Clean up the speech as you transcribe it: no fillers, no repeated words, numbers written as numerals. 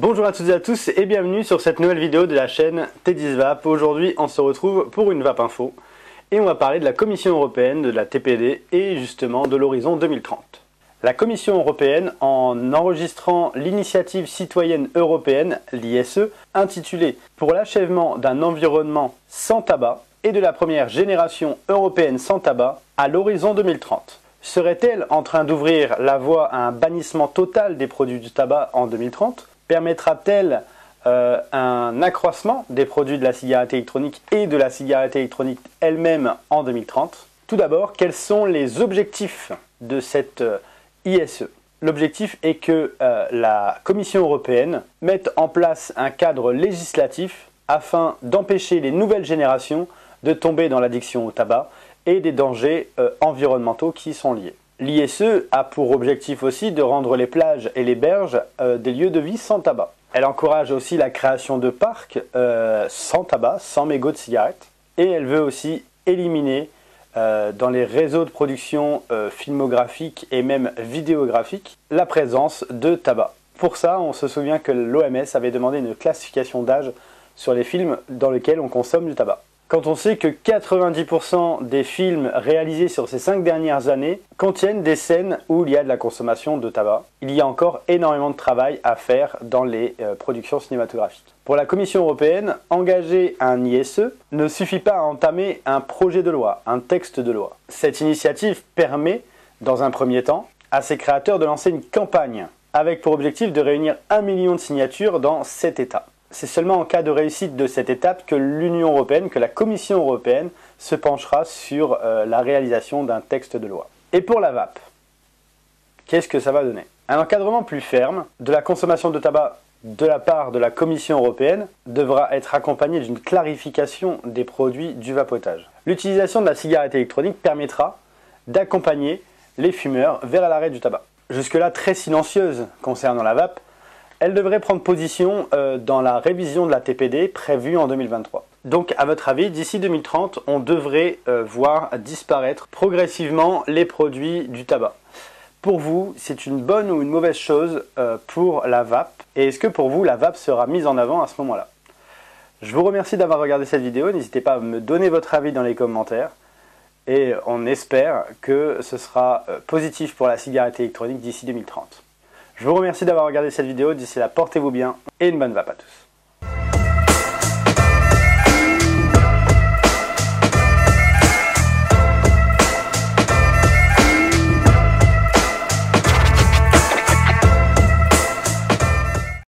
Bonjour à toutes et à tous et bienvenue sur cette nouvelle vidéo de la chaîne T10 Vape. Aujourd'hui on se retrouve pour une Vape Info et on va parler de la Commission européenne, de la TPD et justement de l'horizon 2030. La Commission européenne, en enregistrant l'initiative citoyenne européenne, l'ISE, intitulée « Pour l'achèvement d'un environnement sans tabac et de la première génération européenne sans tabac à l'horizon 2030 ». Serait-elle en train d'ouvrir la voie à un bannissement total des produits du tabac en 2030 ? Permettra-t-elle un accroissement des produits de la cigarette électronique et de la cigarette électronique elle-même en 2030 ? Tout d'abord, quels sont les objectifs de cette ISE ? L'objectif est que la Commission européenne mette en place un cadre législatif afin d'empêcher les nouvelles générations de tomber dans l'addiction au tabac et des dangers environnementaux qui y sont liés. L'ISE a pour objectif aussi de rendre les plages et les berges des lieux de vie sans tabac. Elle encourage aussi la création de parcs sans tabac, sans mégots de cigarettes. Et elle veut aussi éliminer dans les réseaux de production filmographique et même vidéographique la présence de tabac. Pour ça, on se souvient que l'OMS avait demandé une classification d'âge sur les films dans lesquels on consomme du tabac. Quand on sait que 90% des films réalisés sur ces 5 dernières années contiennent des scènes où il y a de la consommation de tabac, il y a encore énormément de travail à faire dans les productions cinématographiques. Pour la Commission européenne, engager un ISE ne suffit pas à entamer un projet de loi, un texte de loi. Cette initiative permet, dans un premier temps, à ses créateurs de lancer une campagne avec pour objectif de réunir 1 million de signatures dans 7 États. C'est seulement en cas de réussite de cette étape que l'Union européenne, que la Commission européenne se penchera sur la réalisation d'un texte de loi. Et pour la vape, qu'est-ce que ça va donner? Un encadrement plus ferme de la consommation de tabac de la part de la Commission européenne devra être accompagné d'une clarification des produits du vapotage. L'utilisation de la cigarette électronique permettra d'accompagner les fumeurs vers l'arrêt du tabac. Jusque-là très silencieuse concernant la vape, elle devrait prendre position dans la révision de la TPD prévue en 2023. Donc à votre avis, d'ici 2030, on devrait voir disparaître progressivement les produits du tabac. Pour vous, c'est une bonne ou une mauvaise chose pour la vape? Et est-ce que pour vous, la vape sera mise en avant à ce moment-là? Je vous remercie d'avoir regardé cette vidéo. N'hésitez pas à me donner votre avis dans les commentaires. Et on espère que ce sera positif pour la cigarette électronique d'ici 2030. Je vous remercie d'avoir regardé cette vidéo, d'ici là portez-vous bien et une bonne vape à tous.